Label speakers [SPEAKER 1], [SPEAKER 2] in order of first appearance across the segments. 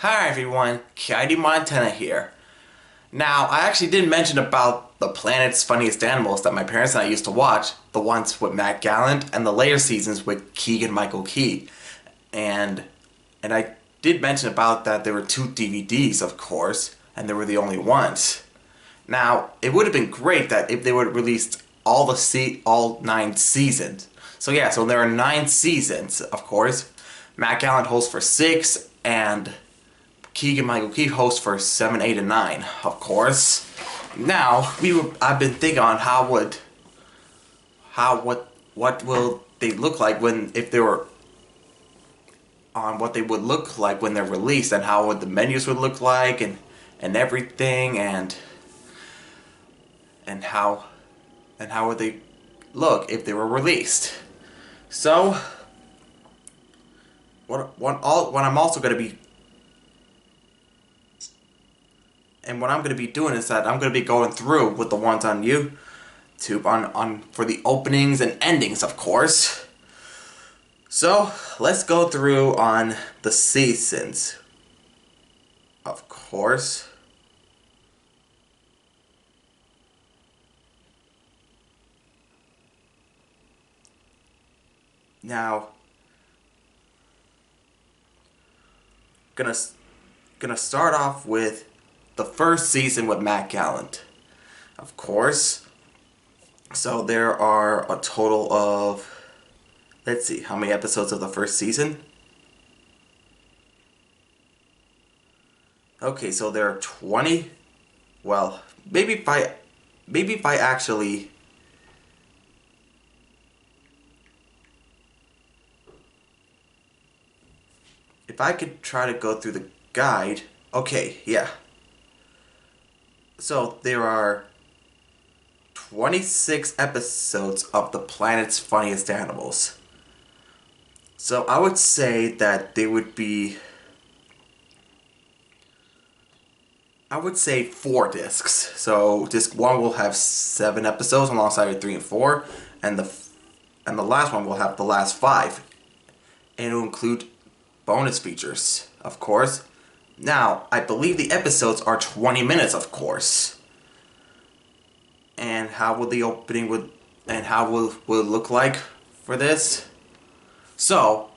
[SPEAKER 1] Hi everyone, Keegan Montana here. Now, I actually did mention about the planet's funniest animals that my parents and I used to watch, the ones with Matt Gallant and the later seasons with Keegan Michael Key. And I did mention about that there were two DVDs, of course, and they were the only ones. Now, it would have been great that if they would have released all 9 seasons. So there are 9 seasons, of course. Matt Gallant hosts for 6, and Keegan Michael Key hosts for 7, 8, and 9, of course. Now I've been thinking on what will they look like when if they were on what they would look like when they're released, and how would the menus would look like, and everything, and how would they look if they were released. So what I'm also going to be And what I'm going to be doing is that I'm going to be going through with the ones on YouTube on for the openings and endings, of course. So let's go through on the seasons, of course. Now, gonna start off with the first season with Matt Gallant, of course. So there are a total of, let's see, how many episodes of the first season? Okay, so there are 20. Well, maybe if I actually, if I could try to go through the guide. Okay, yeah. So there are 26 episodes of the planet's funniest animals. So I would say that they would be, I would say 4 discs. So disc 1 will have 7 episodes alongside 3 and 4, and the last one will have the last 5. And it'll include bonus features, of course. Now, I believe the episodes are 20 minutes, of course. And how will the opening will it look like for this? So,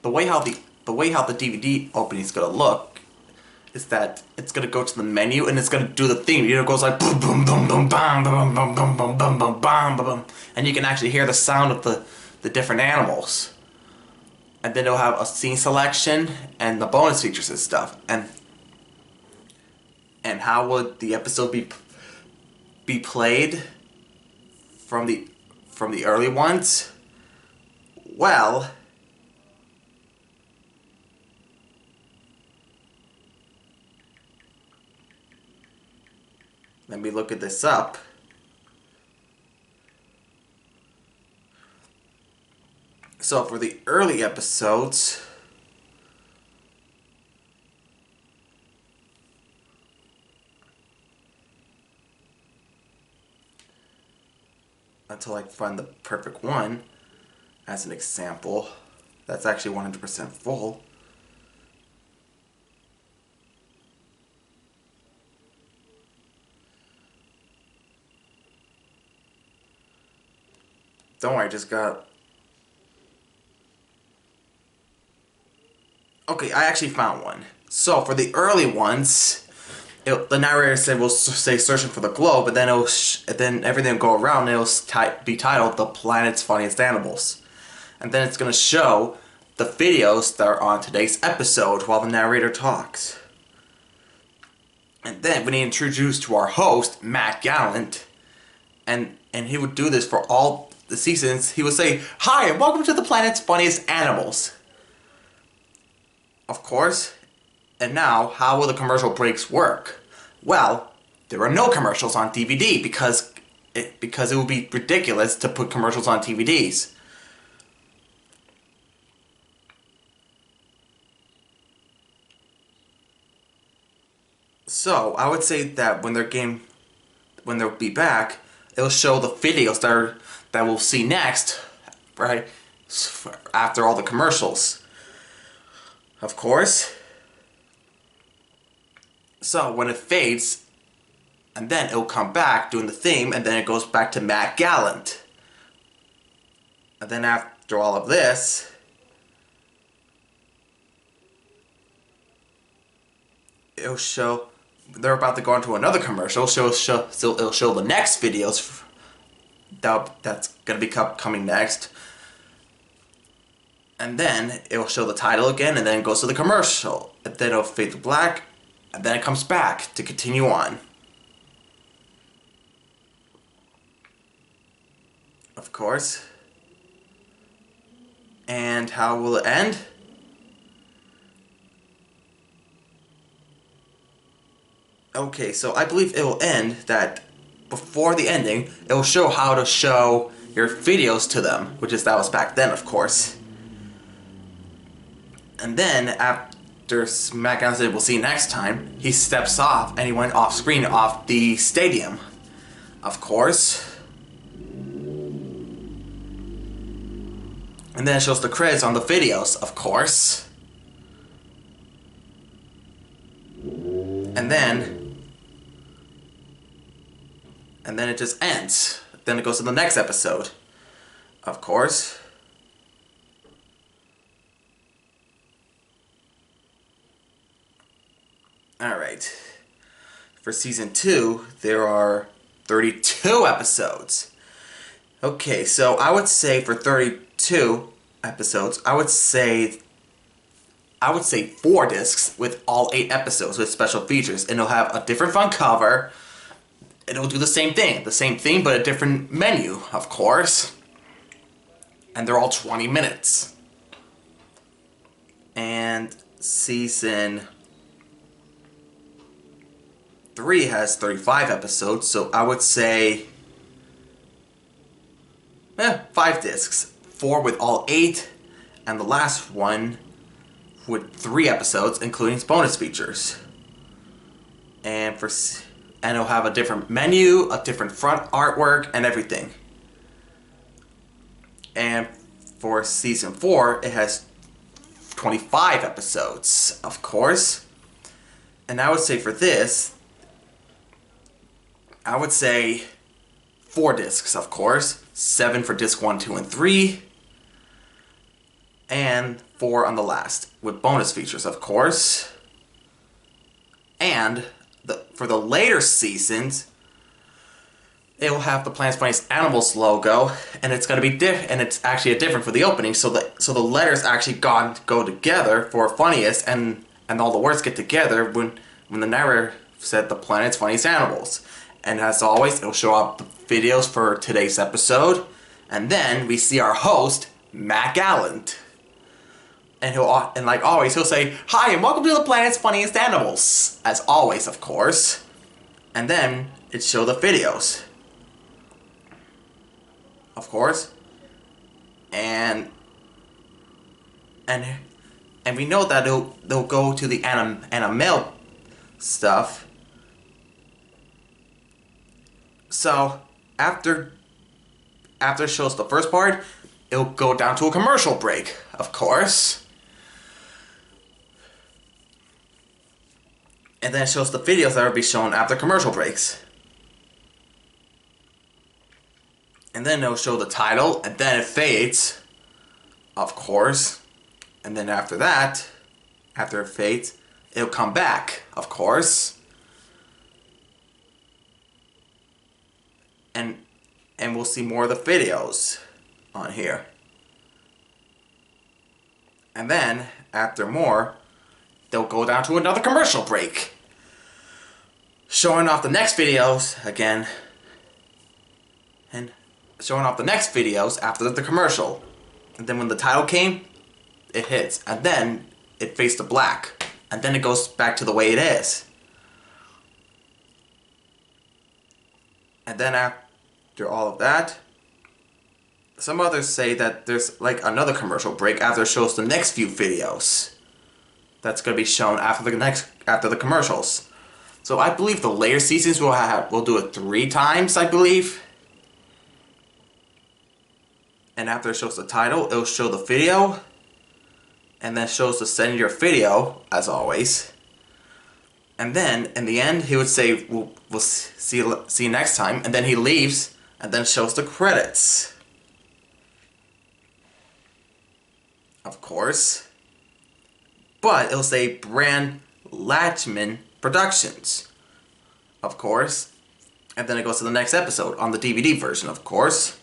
[SPEAKER 1] the way how the DVD opening is gonna look is that it's gonna go to the menu and it's gonna do the theme. You know, it goes like boom boom boom boom bam bam bam bam bam bam bam bam bam, and you can actually hear the sound of the different animals. And then it'll have a scene selection and the bonus features and stuff. And how would the episode be played from the early ones? Well, let me look at this up. So for the early episodes, until I find the perfect one, as an example, that's actually 100% full. Don't worry, I just got... Okay, I actually found one. So for the early ones, the narrator said we'll say searching for the globe, but then then everything will go around and it'll be titled "The Planet's Funniest Animals," and then it's gonna show the videos that are on today's episode while the narrator talks. And then when he introduced to our host Matt Gallant, and he would do this for all the seasons, he would say, "Hi, and welcome to the planet's funniest animals." Of course. And now, how will the commercial breaks work? Well, there are no commercials on DVD because it would be ridiculous to put commercials on DVDs. So I would say that when they'll be back, it'll show the videos that we'll see next, right? After all the commercials, of course. So when it fades, and then it'll come back doing the theme, and then it goes back to Matt Gallant. And then after all of this, it'll show they're about to go into another commercial. So it'll show the next videos that's gonna be coming next. And then it'll show the title again, and then it goes to the commercial. And then it'll fade to black, and then it comes back to continue on. Of course. And how will it end? Okay, so I believe it will end that before the ending, it will show how to show your videos to them, that was back then, of course. And then after SmackDown said, "We'll see you next time," he steps off and he went off screen, off the stadium, of course. And then it shows the credits on the videos, of course. And then it just ends. Then it goes to the next episode, of course. Alright. For season 2, there are 32 episodes. Okay, so I would say for 32 episodes, I would say 4 discs with all 8 episodes with special features. And it'll have a different front cover. It'll do the same thing, but a different menu, of course. And they're all 20 minutes. And season 3 has 35 episodes, so I would say 5 discs. 4 with all 8, and the last one with 3 episodes, including bonus features. And it'll have a different menu, a different front artwork, and everything. And for season 4, it has 25 episodes, of course. And I would say for this, I would say 4 discs, of course. 7 for disc 1, 2, and 3. And 4 on the last, with bonus features, of course. And for the later seasons, it will have the Planet's Funniest Animals logo, and it's going to be different, and it's actually different for the opening, so the letters actually go together for funniest, and all the words get together when the narrator said the Planet's Funniest Animals. And as always, it'll show up the videos for today's episode, and then we see our host, Matt Gallant. And like always, he'll say, "Hi, and welcome to the Planet's Funniest Animals." As always, of course. And then it shows the videos, of course. And we know that they'll go to the animal stuff. So after it shows the first part, it'll go down to a commercial break, of course. And then it shows the videos that will be shown after commercial breaks. And then it'll show the title, and then it fades, of course. And then after that, after it fades, it'll come back, of course. And we'll see more of the videos on here. And then, after more, they'll go down to another commercial break, showing off the next videos again, and showing off the next videos after the commercial. And then when the title came, it hits, and then it fades to black, and then it goes back to the way it is. And then after all of that, some others say that there's like another commercial break after it shows the next few videos. That's going to be shown after the commercials. So I believe the later seasons we'll do it 3 times, I believe. And after it shows the title, it'll show the video, and then shows to send your video, as always. And then in the end, he would say, "We'll see you next time," and then he leaves, and then shows the credits. Of course. But it'll say Brand Latchman Productions. Of course. And then it goes to the next episode on the DVD version, of course.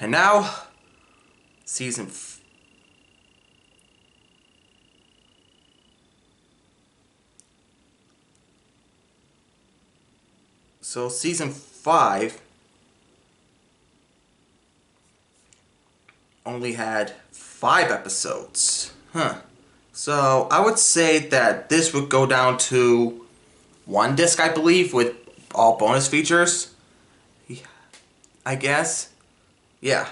[SPEAKER 1] And now, season So season 5 only had 5 episodes. So I would say that this would go down to 1 disc, I believe, with all bonus features. I guess. Yeah.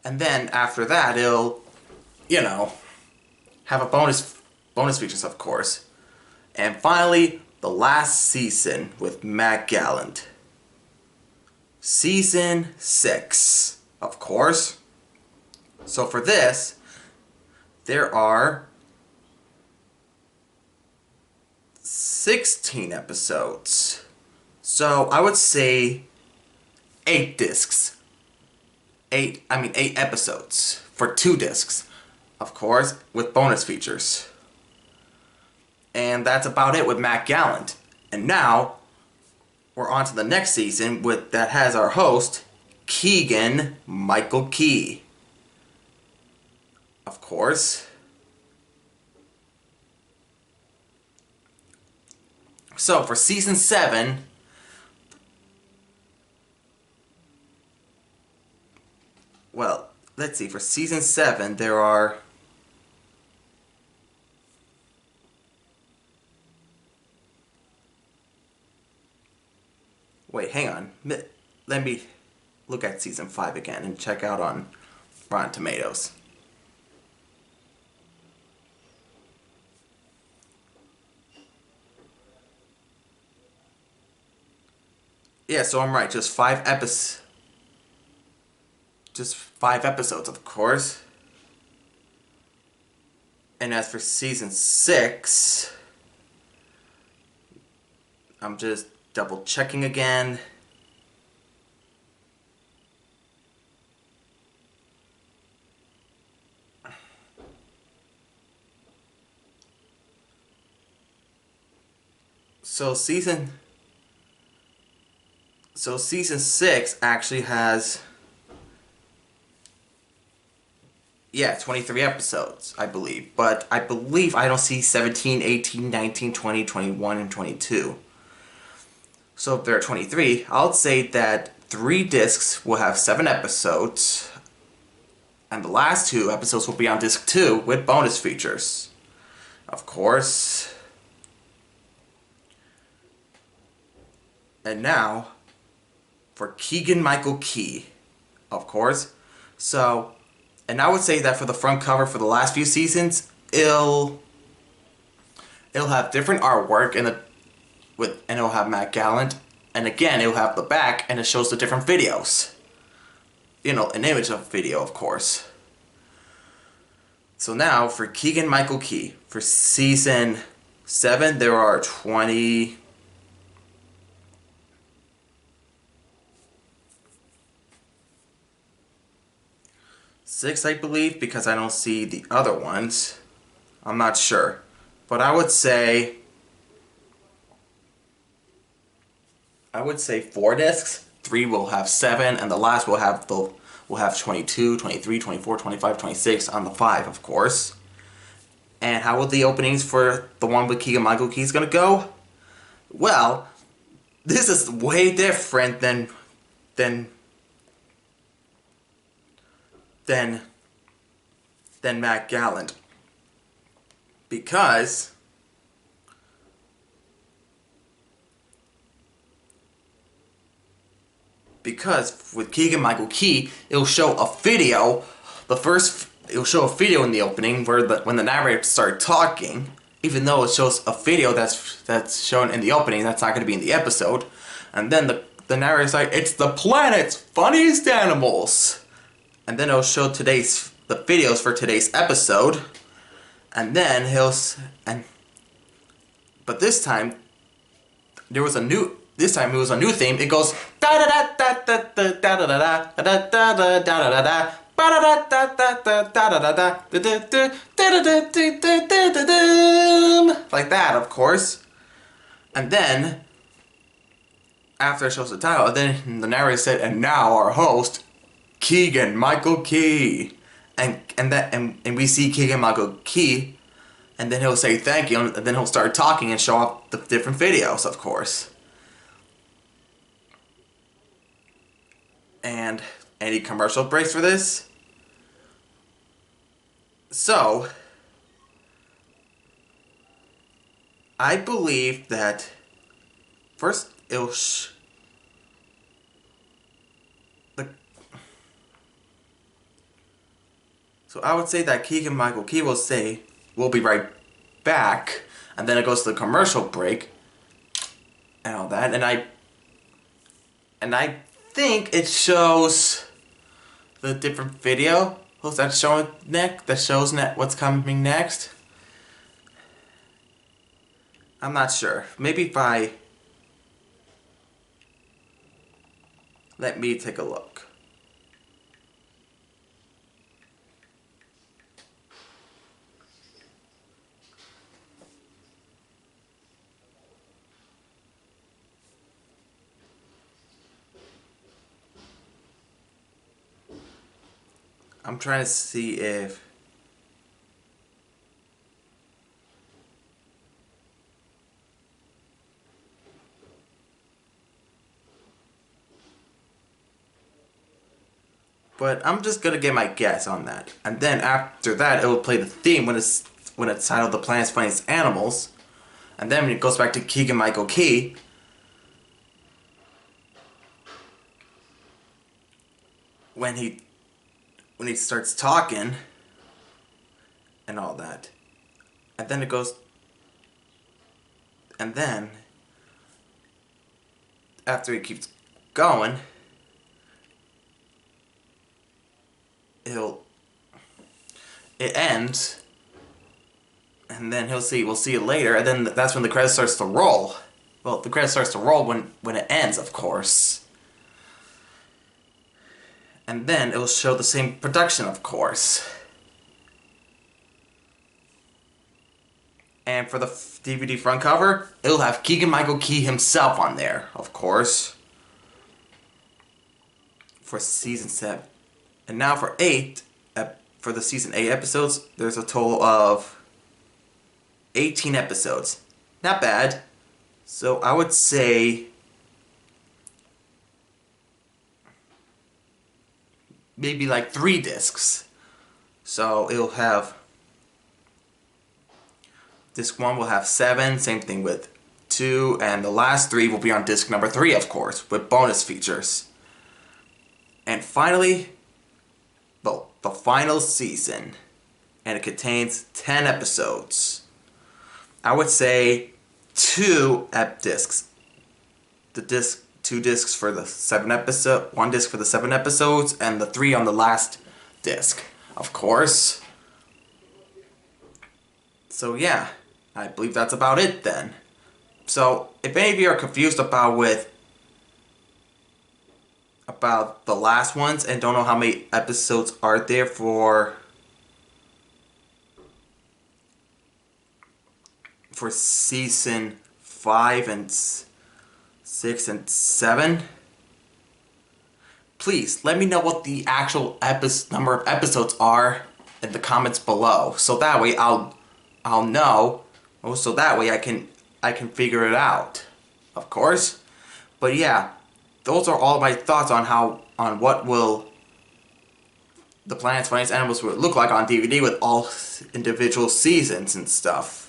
[SPEAKER 1] And then after that, it'll, have a bonus features, of course. And finally, the last season with Matt Gallant. Season 6, of course. So for this, there are 16 episodes. So I would say 8 discs. 8 episodes for 2 discs, of course, with bonus features. And that's about it with Matt Gallant. And now, we're on to the next season that has our host, Keegan Michael Key. Of course. So, for season 7, well, let's see, for season 7, there are... Wait, hang on. Let me look at season 5 again and check out on Rotten Tomatoes. Yeah, so I'm right. Just 5 episodes. Just 5 episodes, of course. And as for season 6, I'm just double checking again. So season 6 actually has 23 episodes, I believe. But I believe I don't see 17, 18, 19, 20, 21, and 22. So if there are 23, I'll say that 3 discs will have 7 episodes, and the last 2 episodes will be on disc 2 with bonus features. Of course. And now, for Keegan Michael Key, of course. So, and I would say that for the front cover for the last few seasons, it'll have different artwork and it'll have Matt Gallant, and again it'll have the back and it shows the different videos. An image of a video, of course. So now for Keegan Michael Key, for season 7 there are 26, I believe, because I don't see the other ones. I'm not sure. But I would say 4 discs. 3 will have 7, and the last will have 22, 23, 24, 25, 26 on the 5, of course. And how will the openings for the one with Keegan Michael Key is gonna go? Well, this is way different than Matt Gallant, because with Keegan Michael Key, it'll show a video. It'll show a video in the opening when the narrator starts talking. Even though it shows a video that's shown in the opening, that's not going to be in the episode. And then the narrator's like, "It's the planet's funniest animals." And then it'll show the videos for today's episode. And then But this time it was a new theme. It goes da da da da da da da da da da da da da da da. Like that, of course. And then, after it shows the title, then the narrator said, "And now our host, Keegan Michael Key." And we see Keegan Michael Key, and then he'll say thank you, and then he'll start talking and show off the different videos, of course. And any commercial breaks for this? So, I believe that first it'll so I would say that Keegan Michael Key will say, "We'll be right back," and then it goes to the commercial break and all that, and I think it shows the different video that shows what's coming next. I'm not sure. Maybe if let me take a look. I'm trying to see if but I'm just gonna get my guess on that. And then after that, it will play the theme when it's titled "The Planet's Funniest Animals," and then when it goes back to Keegan Michael Key, when he starts talking and all that, and then it goes, and then after he keeps going, it ends, and then we'll see it later, and then that's when the credits starts to roll. Well, the credits starts to roll when it ends, of course. And then it will show the same production, of course. And for the DVD front cover, it'll have Keegan Michael Key himself on there, of course, for season 7. And now for the season 8 episodes, there's a total of 18 episodes. Not bad. So I would say maybe like 3 discs. So it'll have, disc 1 will have 7, same thing with 2, and the last 3 will be on disc number 3, of course, with bonus features. And finally, the final season, and it contains 10 episodes. I would say 2 discs. The 2 discs for the 7 episode, 1 disc for the 7 episodes, and the 3 on the last disc, of course. So yeah, I believe that's about it then. So if any of you are confused about the last ones and don't know how many episodes are there for season 5 and 6 and 7, please let me know what the actual number of episodes are in the comments below, so that way I'll know, so that way I can figure it out, of course. But yeah, those are all my thoughts on what will the Planet's Funniest Animals would look like on DVD with all individual seasons and stuff.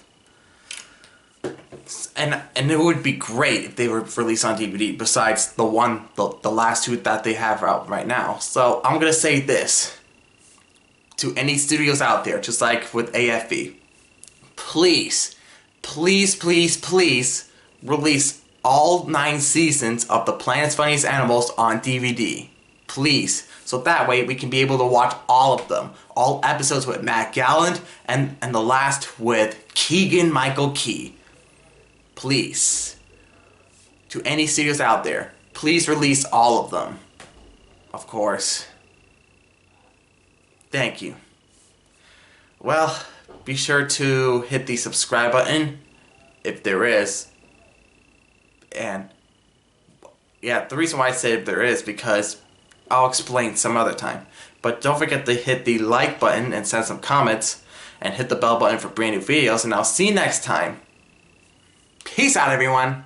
[SPEAKER 1] And it would be great if they were released on DVD besides the last 2 that they have out right now. So I'm gonna say this to any studios out there, just like with AFE. Please, please, please, please release all 9 seasons of The Planet's Funniest Animals on DVD. Please. So that way we can be able to watch all of them. All episodes with Matt Gallant and the last with Keegan Michael Key. please, to any studios out there, please release all of them. Of course. Thank you. Well, be sure to hit the subscribe button, if there is. And yeah, the reason why I say if there is, because I'll explain some other time. But don't forget to hit the like button and send some comments, and hit the bell button for brand new videos, and I'll see you next time. Peace out, everyone.